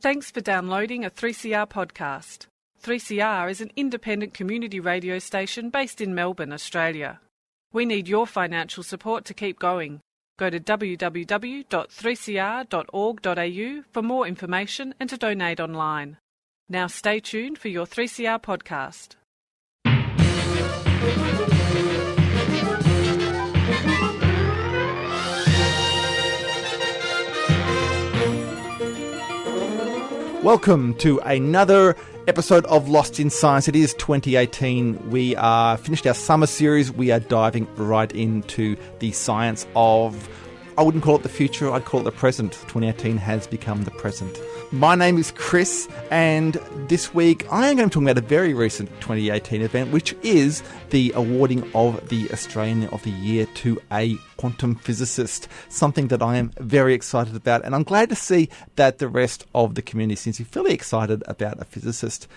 Thanks for downloading a 3CR podcast. 3CR is an independent community radio station based in Melbourne, Australia. We need your financial support to keep going. Go to www.3cr.org.au for more information and to donate online. Now stay tuned for your 3CR podcast. Welcome to another episode of Lost in Science. It is 2018. We are finished our summer series. We are diving right into the science of, I wouldn't call it the future, I'd call it the present. 2018 has become the present. My name is Chris, and this week I am going to talk about a very recent 2018 event, which is the awarding of the Australian of the Year to a quantum physicist, something that I am very excited about, and I'm glad to see that the rest of the community seems to be fairly excited about a physicist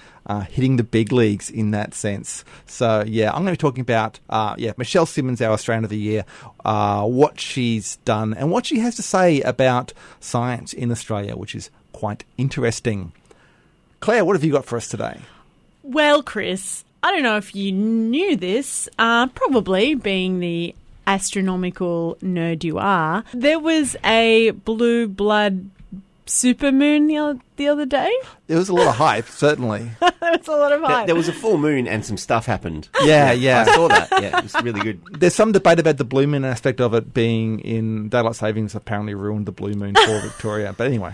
hitting the big leagues in that sense. So yeah, I'm going to be talking about Michelle Simmons, our Australian of the Year, what she's done and what she has to say about science in Australia, which is quite interesting. Claire, what have you got for us today? Well, Chris, I don't know if you knew this, probably being the astronomical nerd you are, there was a blue blood supermoon the other day. There was a lot of hype, certainly. There was a lot of hype. There was a full moon and some stuff happened. Yeah. I saw that. Yeah, it was really good. There's some debate about the blue moon aspect of it being in daylight savings apparently ruined the blue moon for Victoria. But anyway.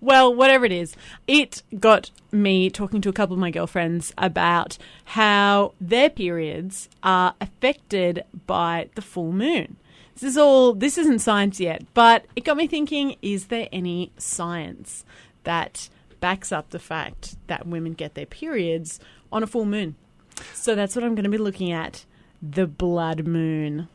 Well, whatever it is, it got me talking to a couple of my girlfriends about how their periods are affected by the full moon. This isn't science yet, but it got me thinking, is there any science that backs up the fact that women get their periods on a full moon? So that's what I'm going to be looking at, the blood moon.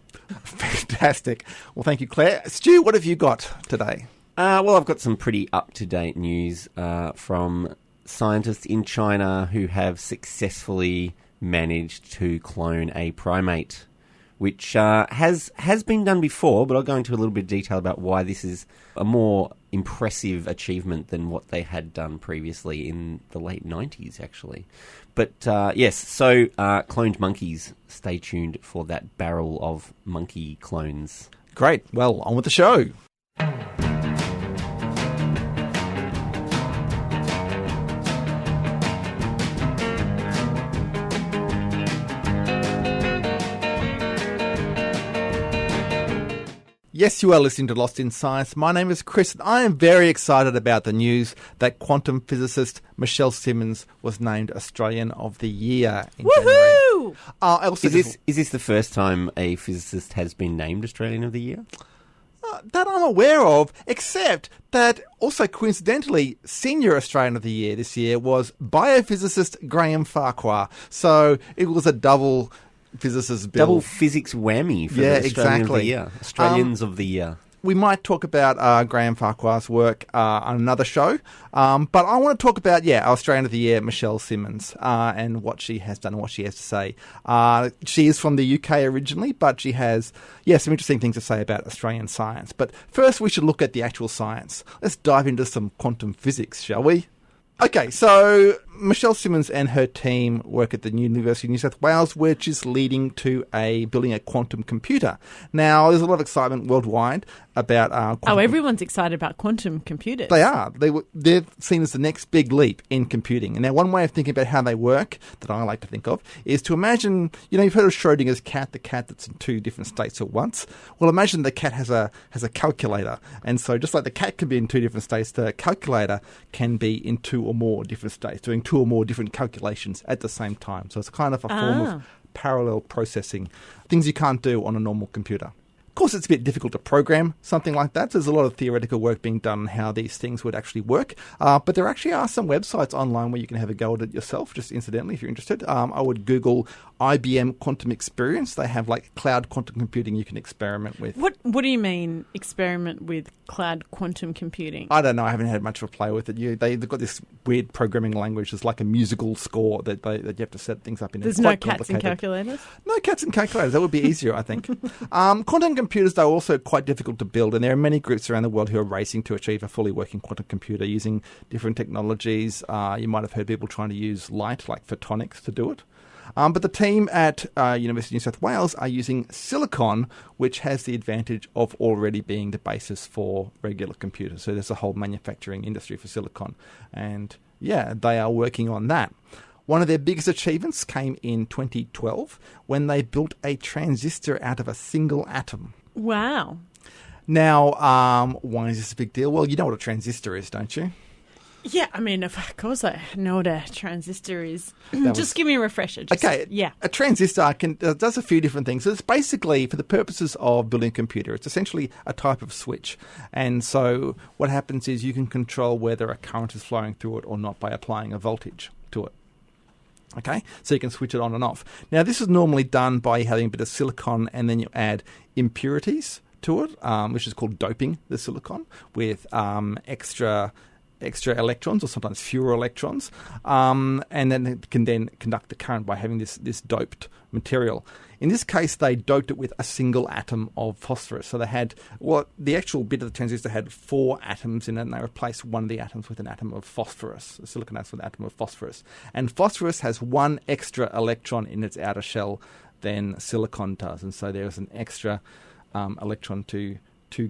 Fantastic. Well, thank you, Claire. Stu, what have you got today? Well, I've got some pretty up-to-date news from scientists in China who have successfully managed to clone a primate, which has been done before, but I'll go into a little bit of detail about why this is a more impressive achievement than what they had done previously in the late 90s, actually. But yes, so cloned monkeys. Stay tuned for that barrel of monkey clones. Great. Well, on with the show. Yes, you are listening to Lost in Science. My name is Chris, and I am very excited about the news that quantum physicist Michelle Simmons was named Australian of the Year in Woohoo! January. Is this the first time a physicist has been named Australian of the Year? That I'm aware of, except that also coincidentally, Senior Australian of the Year this year was biophysicist Graham Farquhar. So it was a double physicist bill. Double physics whammy for the Australian of the Year. Australians of the Year. We might talk about Graham Farquhar's work on another show, but I want to talk about, our Australian of the Year, Michelle Simmons, and what she has done and what she has to say. She is from the UK originally, but she has, some interesting things to say about Australian science. But first we should look at the actual science. Let's dive into some quantum physics, shall we? Okay, so Michelle Simmons and her team work at the University of New South Wales, which is leading to building a quantum computer. Now, there's a lot of excitement worldwide about everyone's excited about quantum computers. They are. They're seen as the next big leap in computing. And now one way of thinking about how they work that I like to think of is to imagine, you've heard of Schrodinger's cat, the cat that's in two different states at once. Well, imagine the cat has a calculator. And so just like the cat can be in two different states, the calculator can be in two or more different states, doing two or more different calculations at the same time. So it's kind of a form of parallel processing, things you can't do on a normal computer. Of course, it's a bit difficult to program something like that. So there's a lot of theoretical work being done on how these things would actually work. But there actually are some websites online where you can have a go at it yourself, just incidentally, if you're interested. I would Google IBM Quantum Experience. They have like cloud quantum computing you can experiment with. What do you mean experiment with cloud quantum computing? I don't know. I haven't had much of a play with it. They've got this weird programming language. It's like a musical score that you have to set things up in. There's no cats and calculators? No cats and calculators. That would be easier, I think. Quantum computers, though, are also quite difficult to build, and there are many groups around the world who are racing to achieve a fully working quantum computer using different technologies. You might have heard people trying to use light, like photonics, to do it. But the team at University of New South Wales are using silicon, which has the advantage of already being the basis for regular computers. So there's a whole manufacturing industry for silicon. And yeah, they are working on that. One of their biggest achievements came in 2012 when they built a transistor out of a single atom. Wow. Now, why is this a big deal? Well, you know what a transistor is, don't you? Yeah, I mean, of course I know what a transistor is. Just give me a refresher. Okay, yeah. A transistor does a few different things. So it's basically, for the purposes of building a computer, it's essentially a type of switch. And so what happens is you can control whether a current is flowing through it or not by applying a voltage to it. Okay, so you can switch it on and off. Now, this is normally done by having a bit of silicon and then you add impurities to it, which is called doping the silicon with extra electrons, or sometimes fewer electrons, and then it can then conduct the current by having this doped material. In this case, they doped it with a single atom of phosphorus. So they had, the actual bit of the transistor had 4 atoms in it, and they replaced one of the atoms with an atom of phosphorus, the silicon atom with an atom of phosphorus. And phosphorus has 1 extra electron in its outer shell than silicon does, and so there's an extra electron to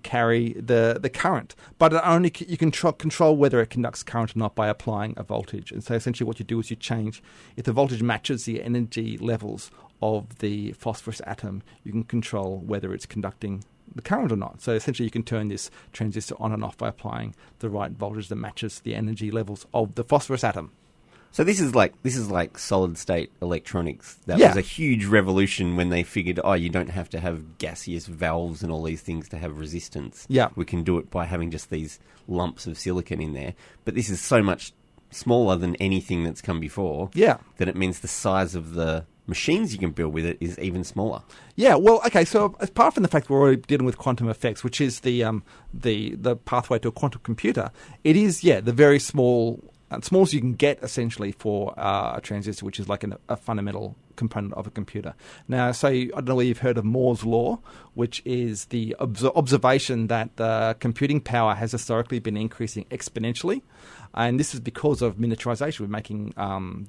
carry the current. But only you can control whether it conducts current or not by applying a voltage. And so essentially what you do is you change, if the voltage matches the energy levels of the phosphorus atom, you can control whether it's conducting the current or not. So essentially you can turn this transistor on and off by applying the right voltage that matches the energy levels of the phosphorus atom. So this is like solid state electronics. That was a huge revolution when they figured, you don't have to have gaseous valves and all these things to have resistance. Yeah. We can do it by having just these lumps of silicon in there. But this is so much smaller than anything that's come before. Yeah. That it means the size of the machines you can build with it is even smaller. Yeah, well, okay, so apart from the fact we're already dealing with quantum effects, which is the pathway to a quantum computer, it is, the very small as you can get, essentially, for a transistor, which is like a fundamental component of a computer. Now, so I don't know whether you've heard of Moore's law, which is the observation that the computing power has historically been increasing exponentially. And this is because of miniaturization. We're making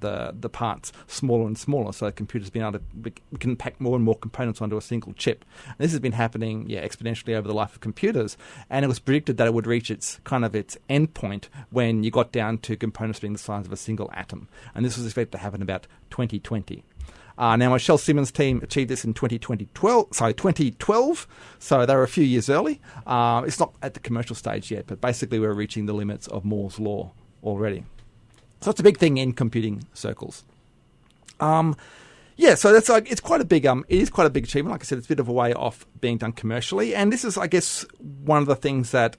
the parts smaller and smaller, so the computer's been able to we can pack more and more components onto a single chip. And this has been happening, exponentially over the life of computers. And it was predicted that it would reach its end point when you got down to components being the size of a single atom. And this was expected to happen about 2020. Now, Michelle Simmons' team achieved this in 2012, so they were a few years early. It's not at the commercial stage yet, but basically we're reaching the limits of Moore's law already. So it's a big thing in computing circles. So that's it's quite a big it is quite a big achievement. Like I said, it's a bit of a way off being done commercially, and this is, I guess, one of the things that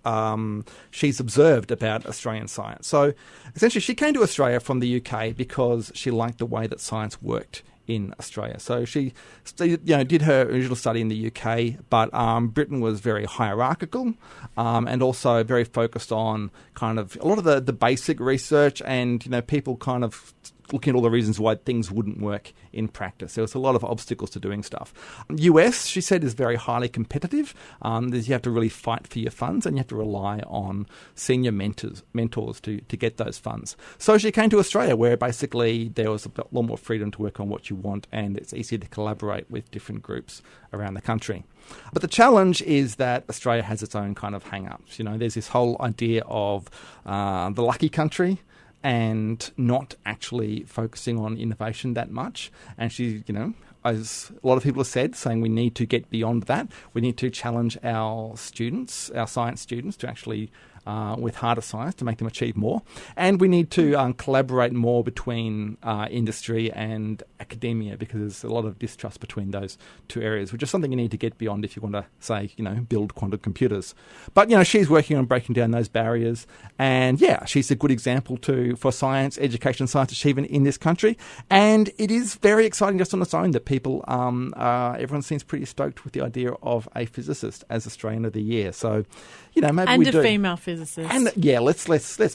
she's observed about Australian science. So essentially, she came to Australia from the UK because she liked the way that science worked in Australia. So she did her original study in the UK, but Britain was very hierarchical and also very focused on kind of a lot of the basic research and, people kind of looking at all the reasons why things wouldn't work in practice. There was a lot of obstacles to doing stuff. US, she said, is very highly competitive. You have to really fight for your funds and you have to rely on senior mentors to get those funds. So she came to Australia where basically there was a lot more freedom to work on what you want and it's easier to collaborate with different groups around the country. But the challenge is that Australia has its own kind of hang-ups. There's this whole idea of the lucky country and not actually focusing on innovation that much. And she, as a lot of people have said, saying we need to get beyond that. We need to challenge our students, our science students, to actually, with harder science, to make them achieve more. And we need to collaborate more between industry and academia because there's a lot of distrust between those two areas, which is something you need to get beyond if you want to, say, build quantum computers. But, she's working on breaking down those barriers. And, she's a good example for science, education, science achievement in this country. And it is very exciting just on its own that people, everyone seems pretty stoked with the idea of a physicist as Australian of the Year. So, maybe and we do. And a female physicist. And let's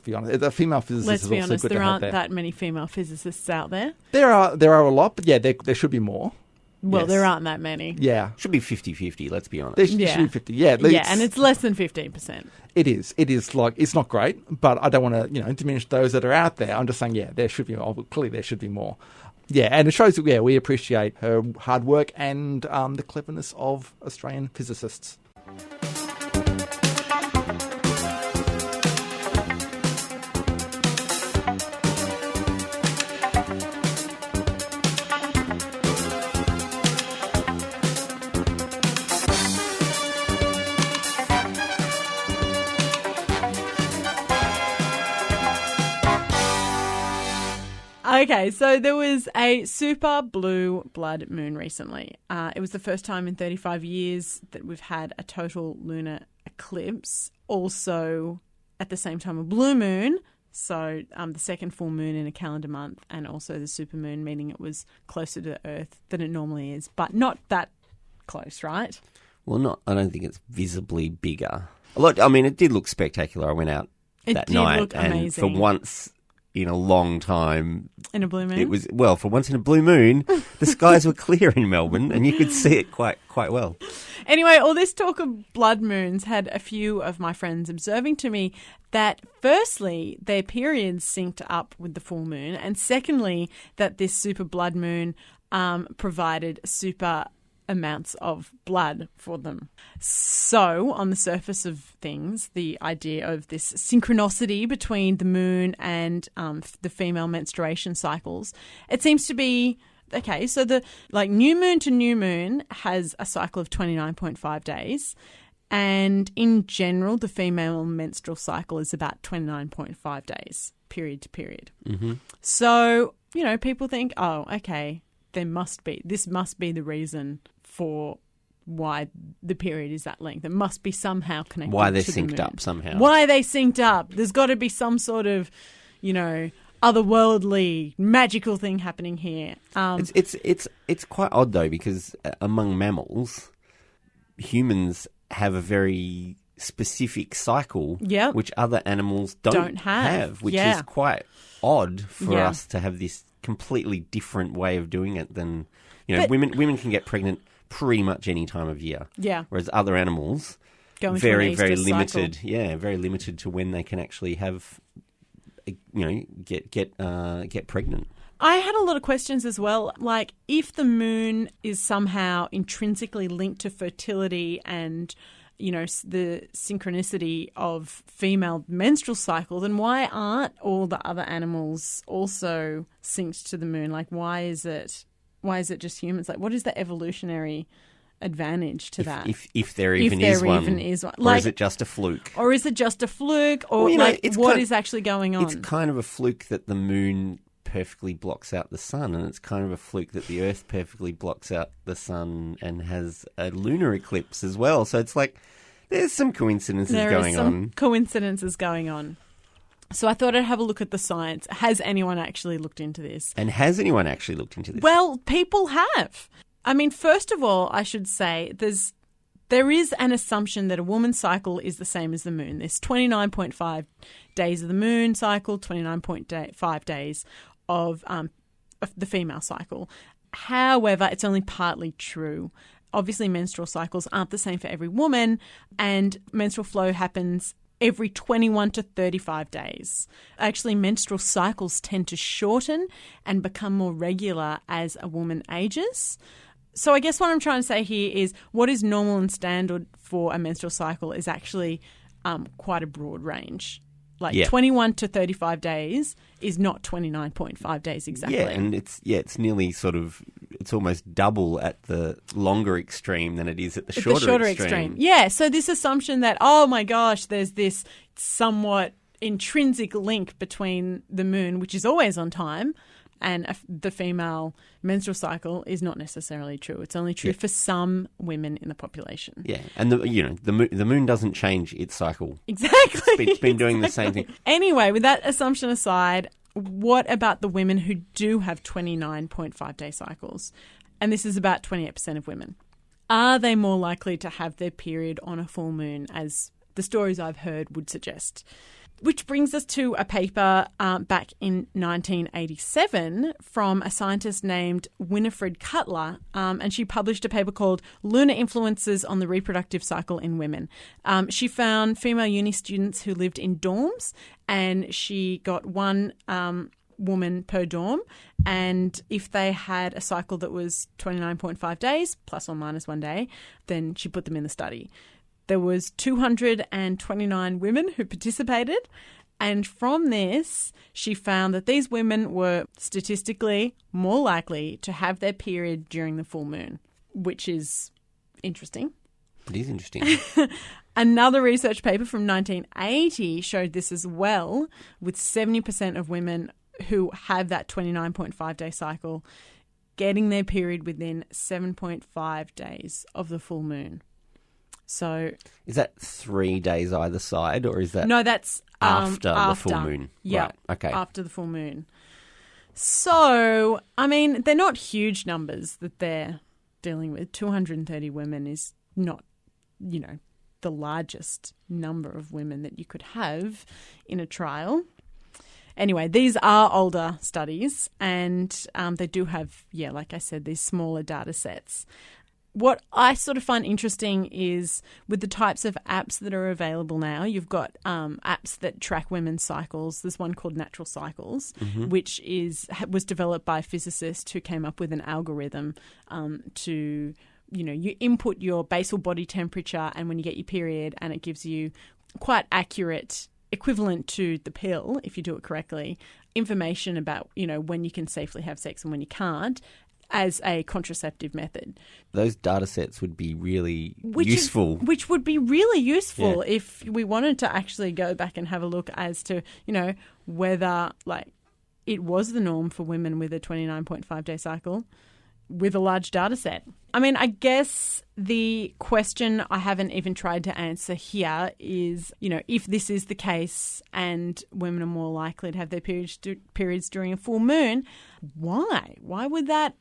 be honest. The female physicist Let's is be also honest, good there to have aren't there. that many female physicists out there. There are a lot, but there should be more. Well, Yes. there aren't that many. Yeah. Should be 50-50, let's be honest. There should be 50. Yeah, Yeah, and it's less than 15%. It is. It is like, it's not great, but I don't want to, diminish those that are out there. I'm just saying, there should be more. Clearly, there should be more. Yeah, and it shows that, we appreciate her hard work and the cleverness of Australian physicists. Okay, so there was a super blue blood moon recently. It was the first time in 35 years that we've had a total lunar eclipse. Also, at the same time, a blue moon. So the second full moon in a calendar month, and also the supermoon, meaning it was closer to the Earth than it normally is, but not that close, right? Well, I don't think it's visibly bigger. It did look spectacular. I went out that night. Look and amazing. for once in a long time, in a blue moon? it was, for once in a blue moon, the skies were clear in Melbourne and you could see it quite well. Anyway, all this talk of blood moons had a few of my friends observing to me that, firstly, their periods synced up with the full moon, and secondly, that this super blood moon provided super amounts of blood for them. So, on the surface of things, the idea of this synchronicity between the moon and the female menstruation cycles, it seems to be okay. So the new moon to new moon has a cycle of 29.5 days, and in general, the female menstrual cycle is about 29.5 days, period to period. Mm-hmm. So people think, oh, okay, this must be the reason for why the period is that length. It must be somehow connected to the moon. Why they're synced up somehow. Why they synced up. There's got to be some sort of, otherworldly, magical thing happening here. It's quite odd, though, because among mammals, humans have a very specific cycle, which other animals don't have, which is quite odd for us to have this completely different way of doing it than, women can get pregnant pretty much any time of year. Yeah. Whereas other animals, very limited. Cycle. Yeah, very limited to when they can actually have, get pregnant. I had a lot of questions as well. Like, if the moon is somehow intrinsically linked to fertility and, the synchronicity of female menstrual cycle, then why aren't all the other animals also synced to the moon? Like, why is it just humans? Like, what is the evolutionary advantage to that? If there even is one. Or is it just a fluke? Or is what is actually going on? It's kind of a fluke that the moon perfectly blocks out the sun, and it's kind of a fluke that the Earth perfectly blocks out the sun and has a lunar eclipse as well. So it's like there's some coincidences going on. So I thought I'd have a look at the science. Has anyone actually looked into this? And has anyone actually looked into this? Well, people have. I mean, first of all, I should say there is an assumption that a woman's cycle is the same as the moon. There's 29.5 days of the moon cycle, 29.5 days of the female cycle. However, it's only partly true. Obviously, menstrual cycles aren't the same for every woman, and menstrual flow happens every 21 to 35 days. Actually, menstrual cycles tend to shorten and become more regular as a woman ages. So I guess what I'm trying to say here is what is normal and standard for a menstrual cycle is actually quite a broad range. 21 to 35 days is not 29.5 days exactly. Yeah, and it's nearly it's almost double at the longer extreme than it is at the shorter extreme. Yeah, so this assumption that, oh my gosh, there's this somewhat intrinsic link between the moon, which is always on time, and the female menstrual cycle is not necessarily true. It's only true for some women in the population. Yeah, and the moon doesn't change its cycle. Exactly. It's been doing the same thing. Anyway, with that assumption aside, what about the women who do have 29.5 day cycles? And this is about 28% of women. Are they more likely to have their period on a full moon, as the stories I've heard would suggest? Which brings us to a paper back in 1987 from a scientist named Winifred Cutler, and she published a paper called Lunar Influences on the Reproductive Cycle in Women. She found female uni students who lived in dorms, and she got one woman per dorm, and if they had a cycle that was 29.5 days, plus or minus 1 day, then she put them in the study. There was 229 women who participated, and from this, she found that these women were statistically more likely to have their period during the full moon, which is interesting. It is interesting. Another research paper from 1980 showed this as well, with 70% of women who have that 29.5-day cycle getting their period within 7.5 days of the full moon. So is that 3 days either side, or is that no? That's after the full moon. Yeah, right. Okay. After the full moon. So I mean, they're not huge numbers that they're dealing with. 230 women is not, the largest number of women that you could have in a trial. Anyway, these are older studies, and they do have, like I said, these smaller data sets. What I sort of find interesting is with the types of apps that are available now, you've got apps that track women's cycles. There's one called Natural Cycles, which was developed by a physicist who came up with an algorithm to, you input your basal body temperature and when you get your period, and it gives you quite accurate, equivalent to the pill, if you do it correctly, information about, when you can safely have sex and when you can't, as a contraceptive method. Those data sets would be really useful. Which would be really useful if we wanted to actually go back and have a look as to, whether it was the norm for women with a 29.5-day cycle with a large data set. I mean, I guess the question I haven't even tried to answer here is, if this is the case and women are more likely to have their periods during a full moon, why? Why would that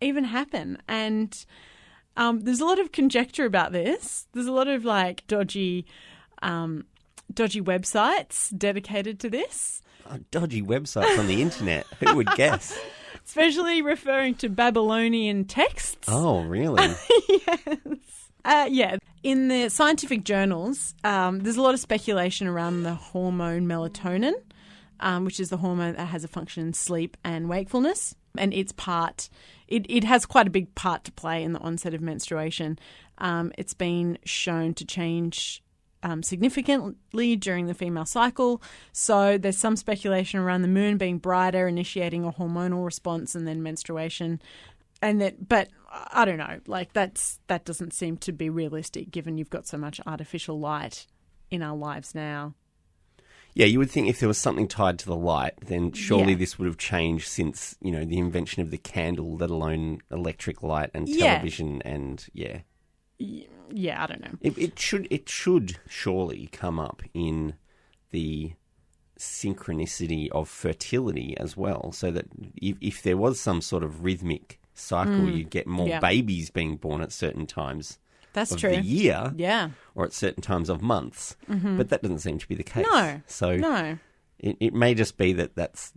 even happen? And there's a lot of conjecture about this. There's a lot of dodgy websites dedicated to this. Dodgy websites on the internet. Who would guess? Especially referring to Babylonian texts. Oh, really? Yes. In the scientific journals, there's a lot of speculation around the hormone melatonin, which is the hormone that has a function in sleep and wakefulness. And its part, it has quite a big part to play in the onset of menstruation. It's been shown to change significantly during the female cycle. So there's some speculation around the moon being brighter, initiating a hormonal response, and then menstruation. But I don't know, that doesn't seem to be realistic given you've got so much artificial light in our lives now. Yeah, you would think if there was something tied to the light, then surely this would have changed since, the invention of the candle, let alone electric light and television and Yeah, I don't know. It should surely come up in the synchronicity of fertility as well, so that if there was some sort of rhythmic cycle, you'd get more babies being born at certain times of the year, or at certain times of months. But that doesn't seem to be the case. No. So no. It may just be that's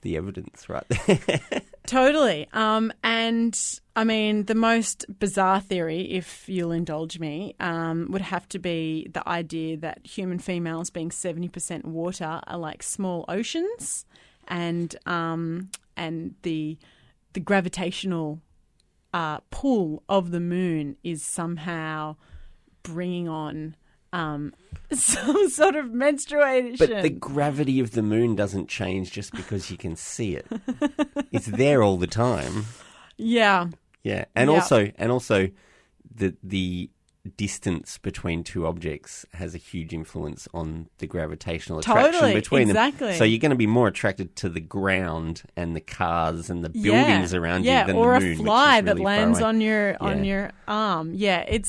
the evidence right there. Totally. And I mean, the most bizarre theory, if you'll indulge me, would have to be the idea that human females being 70% water are like small oceans, and the gravitational pull of the moon is somehow bringing on some sort of menstruation. But the gravity of the moon doesn't change just because you can see it. It's there all the time. Yeah. Yeah. And also the distance between two objects has a huge influence on the gravitational attraction between them. So you're going to be more attracted to the ground and the cars and the buildings around you than the moon. Or a fly that lands on your arm. Yeah,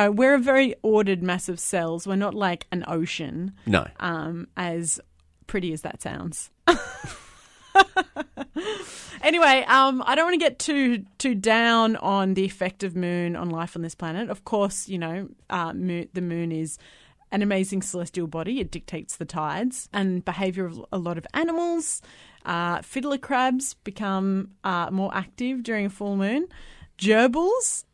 we're a very ordered mass of cells. We're not like an ocean. No. As pretty as that sounds. Anyway, I don't want to get too down on the effect of moon on life on this planet. Of course, the moon is an amazing celestial body. It dictates the tides and behaviour of a lot of animals. Fiddler crabs become more active during a full moon. Gerbils.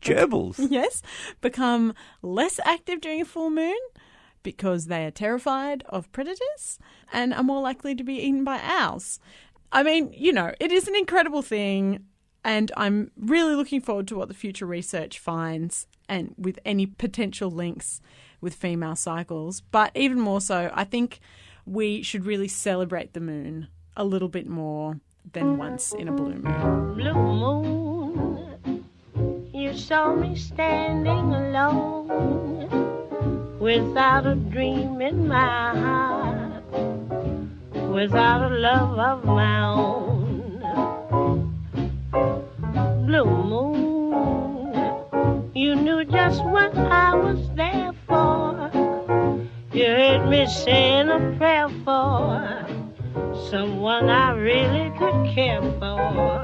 Gerbils? Yes. Become less active during a full moon because they are terrified of predators and are more likely to be eaten by owls. I mean, it is an incredible thing, and I'm really looking forward to what the future research finds and with any potential links with female cycles. But even more so, I think we should really celebrate the moon a little bit more than once in a blue moon. Blue moon, you saw me standing alone, without a dream in my heart, without a love of my own. Blue moon, you knew just what I was there for. You heard me saying a prayer for someone I really could care for.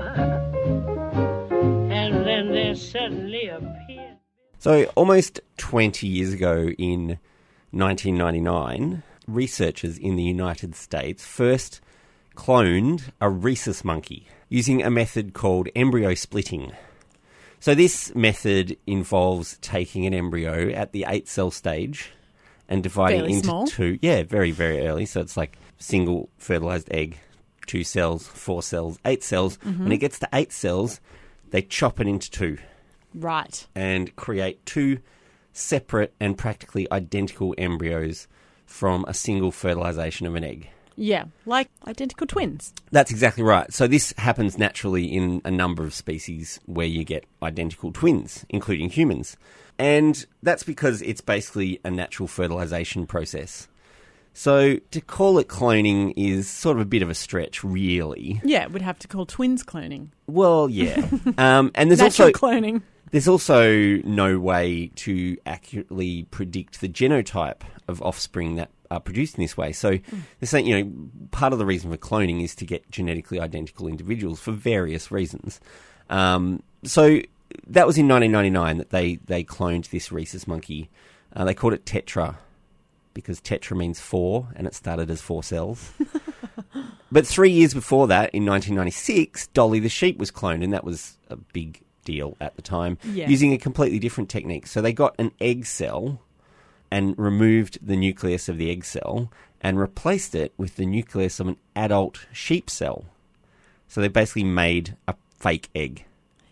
And then there suddenly appeared. So almost 20 years ago in 1999, researchers in the United States first cloned a rhesus monkey using a method called embryo splitting. So this method involves taking an embryo at the 8-cell stage and dividing Fairly it into small. two. Yeah, very, very early. So it's like single fertilized egg, 2 cells, 4 cells, 8 cells. When it gets to 8 cells, they chop it into 2 Right. and create 2 separate and practically identical embryos from a single fertilization of an egg. Yeah, like identical twins. That's exactly right. So this happens naturally in a number of species where you get identical twins, including humans. And that's because it's basically a natural fertilization process. So to call it cloning is sort of a bit of a stretch, really. Yeah, we'd have to call twins cloning. Well, yeah. And there's Natural also cloning. there's also no way to accurately predict the genotype of offspring that are produced in this way. So they're saying, part of the reason for cloning is to get genetically identical individuals for various reasons. So that was in 1999 that they cloned this rhesus monkey. They called it Tetra because Tetra means 4 and it started as 4 cells. But 3 years before that, in 1996, Dolly the sheep was cloned, and that was a big deal at the time, Yeah. using a completely different technique. So they got an egg cell and removed the nucleus of the egg cell and replaced it with the nucleus of an adult sheep cell. So they basically made a fake egg.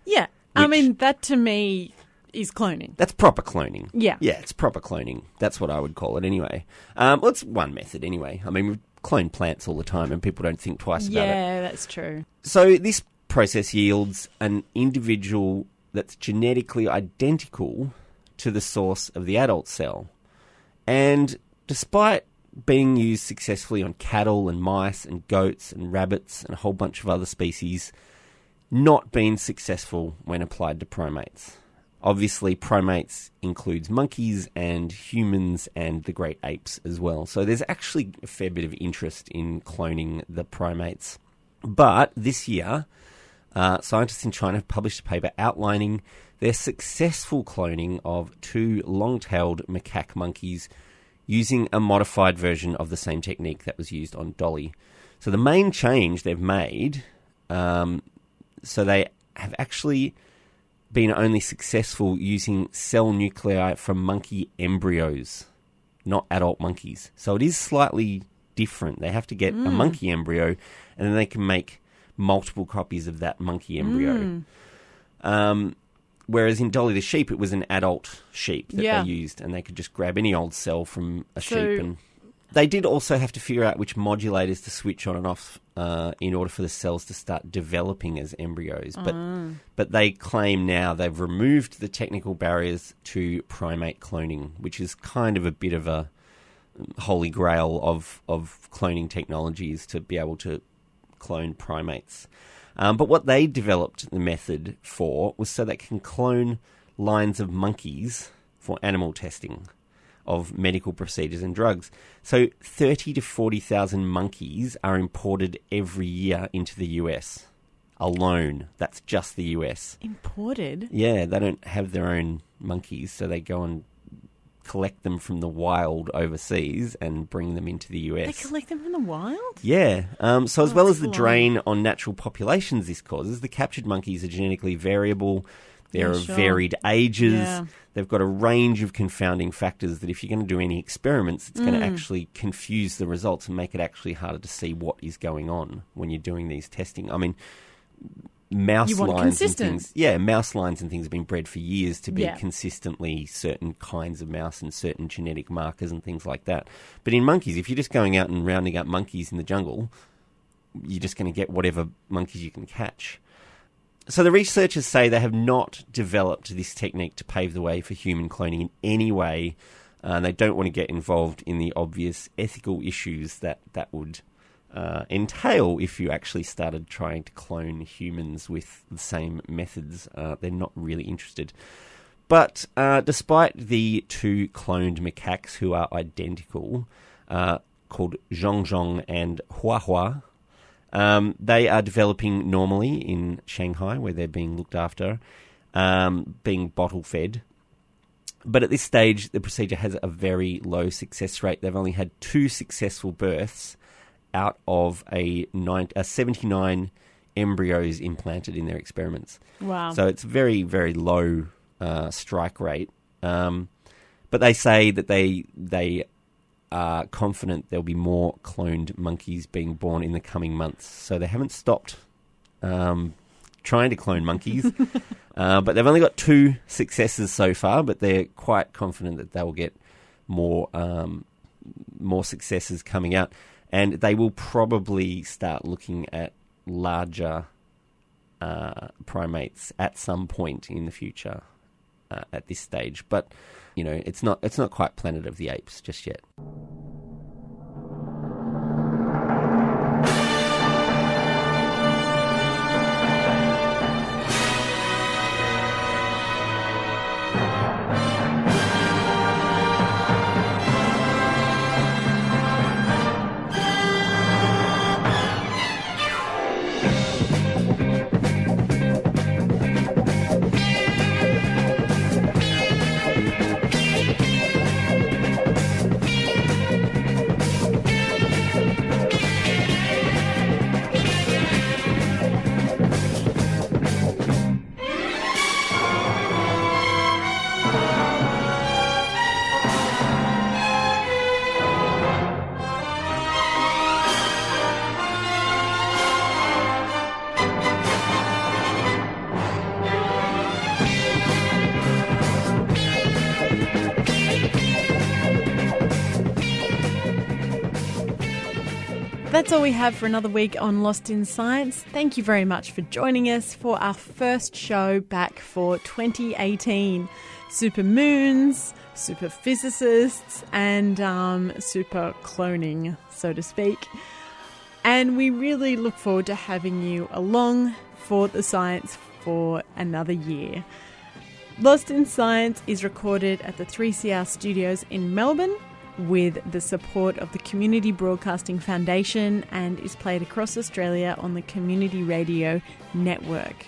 Yeah. I Which- mean, that to me is cloning. That's proper cloning. Yeah. Yeah, it's proper cloning. That's what I would call it anyway. Well, it's one method anyway. I mean, we clone plants all the time and people don't think twice about it. Yeah, that's true. So this process yields an individual that's genetically identical to the source of the adult cell. And despite being used successfully on cattle and mice and goats and rabbits and a whole bunch of other species, not been successful when applied to primates. Obviously, primates includes monkeys and humans and the great apes as well. So there's actually a fair bit of interest in cloning the primates. But this year, scientists in China have published a paper outlining their successful cloning of 2 long-tailed macaque monkeys using a modified version of the same technique that was used on Dolly. So the main change they've made, so they have actually been only successful using cell nuclei from monkey embryos, not adult monkeys. So it is slightly different. They have to get a monkey embryo, and then they can make multiple copies of that monkey embryo. Whereas in Dolly the sheep, it was an adult sheep that Yeah. they used, and they could just grab any old cell from a So- sheep. And they did also have to figure out which modulators to switch on and off in order for the cells to start developing as embryos. But they claim now they've removed the technical barriers to primate cloning, which is kind of a bit of a holy grail of cloning technologies to be able to clone primates. But what they developed the method for was so they can clone lines of monkeys for animal testing of medical procedures and drugs. So 30 to 40,000 monkeys are imported every year into the US alone. That's just the US. Imported? Yeah, they don't have their own monkeys, so they go and collect them from the wild overseas and bring them into the US. They collect them from the wild? Yeah. So as well as the cool. drain on natural populations this causes, the captured monkeys are genetically variable. They're of varied ages. Yeah. They've got a range of confounding factors that if you're going to do any experiments, it's going to actually confuse the results and make it actually harder to see what is going on when you're doing these testing. I mean, mouse lines and things. Yeah, mouse lines and things have been bred for years to be consistently certain kinds of mouse and certain genetic markers and things like that. But in monkeys, if you're just going out and rounding up monkeys in the jungle, you're just going to get whatever monkeys you can catch. So the researchers say they have not developed this technique to pave the way for human cloning in any way. And they don't want to get involved in the obvious ethical issues that would entail if you actually started trying to clone humans with the same methods. They're not really interested. But despite the two cloned macaques who are identical, called Zhongzhong and Huahua, they are developing normally in Shanghai, where they're being looked after, being bottle-fed. But at this stage, the procedure has a very low success rate. They've only had 2 successful births out of a 79 embryos implanted in their experiments. Wow. So it's very, very low strike rate. But they say that they are confident there'll be more cloned monkeys being born in the coming months. So they haven't stopped trying to clone monkeys. But they've only got 2 successes so far, but they're quite confident that they'll get more successes coming out. And they will probably start looking at larger primates at some point in the future at this stage. But, you know, it's not quite Planet of the Apes just yet. That's all we have for another week on Lost in Science. Thank you very much for joining us for our first show back for 2018. Super moons, super physicists, and super cloning, so to speak. And we really look forward to having you along for the science for another year. Lost in Science is recorded at the 3CR studios in Melbourne, with the support of the Community Broadcasting Foundation, and is played across Australia on the Community Radio Network.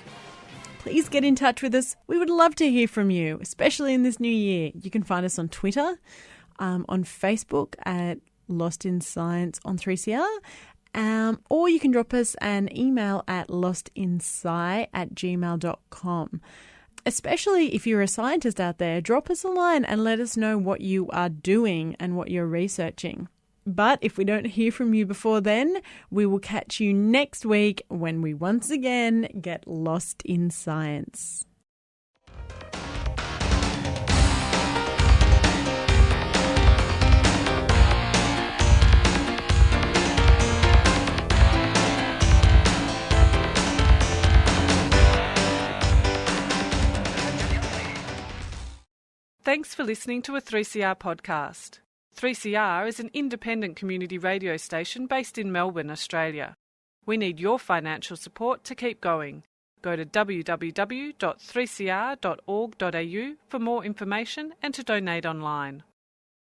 Please get in touch with us. We would love to hear from you, especially in this new year. You can find us on Twitter, on Facebook at Lost in Science on 3CR, or you can drop us an email at lostinsci@gmail.com. Especially if you're a scientist out there, drop us a line and let us know what you are doing and what you're researching. But if we don't hear from you before then, we will catch you next week when we once again get lost in science. Thanks for listening to a 3CR podcast. 3CR is an independent community radio station based in Melbourne, Australia. We need your financial support to keep going. Go to www.3cr.org.au for more information and to donate online.